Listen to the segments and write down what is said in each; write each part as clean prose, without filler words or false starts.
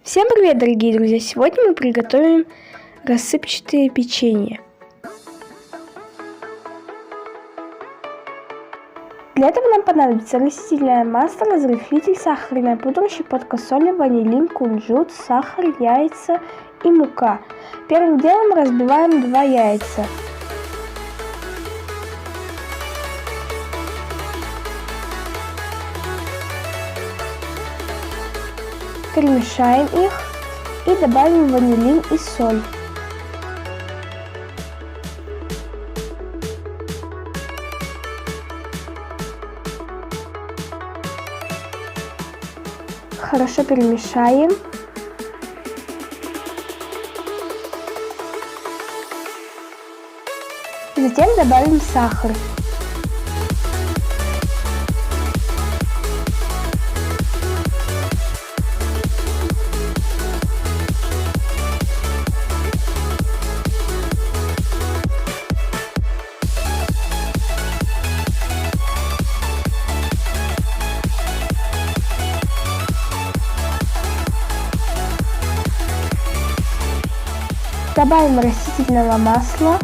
Всем привет, дорогие друзья! Сегодня мы приготовим рассыпчатые печенье. Для этого нам понадобится растительное масло, разрыхлитель, сахарная пудра, щепотка соли, ванилин, кунжут, сахар, яйца и мука. Первым делом разбиваем 2 яйца. Перемешаем их и добавим ванилин и соль. Хорошо перемешаем. Затем добавим сахар. Добавим растительного масла.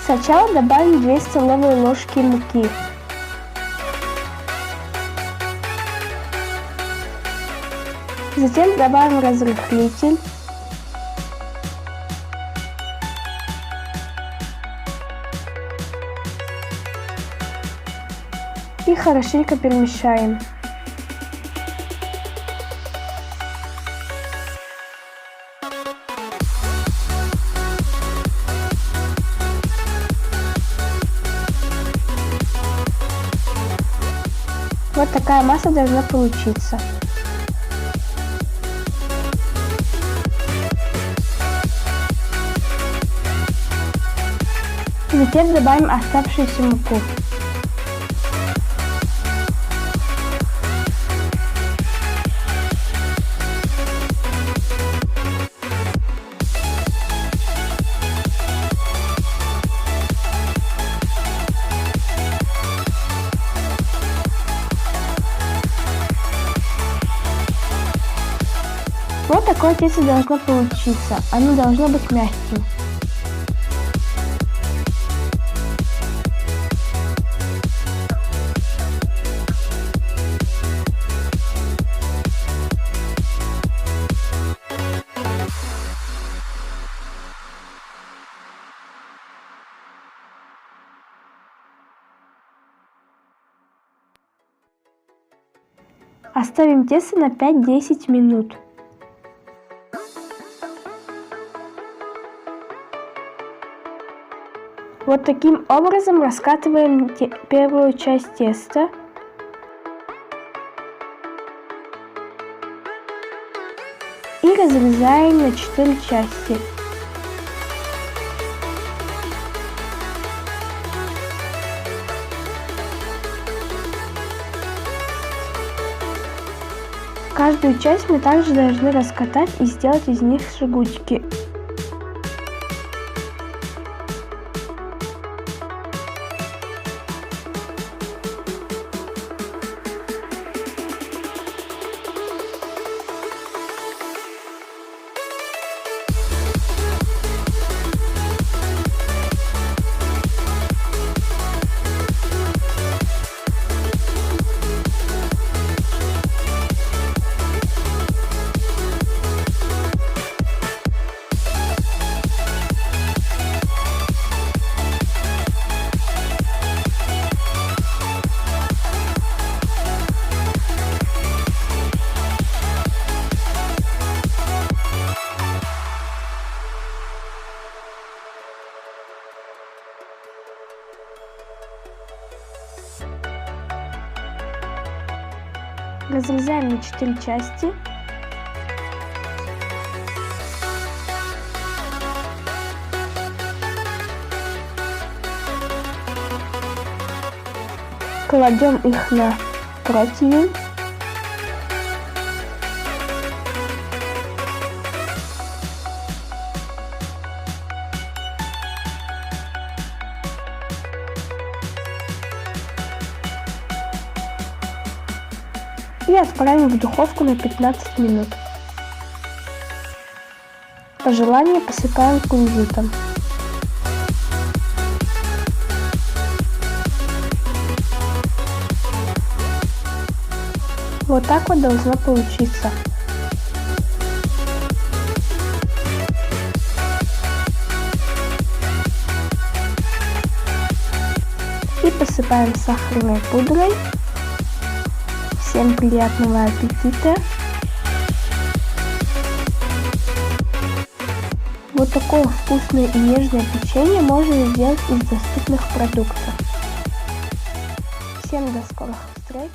Сначала добавим 2 столовые ложки муки. Затем добавим разрыхлитель. И хорошенько перемешаем. Вот такая масса должна получиться. Затем добавим оставшуюся муку. Вот такое тесто должно получиться. Оно должно быть мягким. Оставим тесто на 5-10 минут. Вот таким образом раскатываем первую часть теста. И разрезаем на 4 части. Каждую часть мы также должны раскатать и сделать из них жгутики. Разрезаем на 4 части. Кладем их на противень. И отправим в духовку на 15 минут. По желанию посыпаем кунжутом. Вот так вот должно получиться. И посыпаем сахарной пудрой. Всем приятного аппетита! Вот такое вкусное и нежное печенье можно сделать из доступных продуктов. Всем до скорых встреч!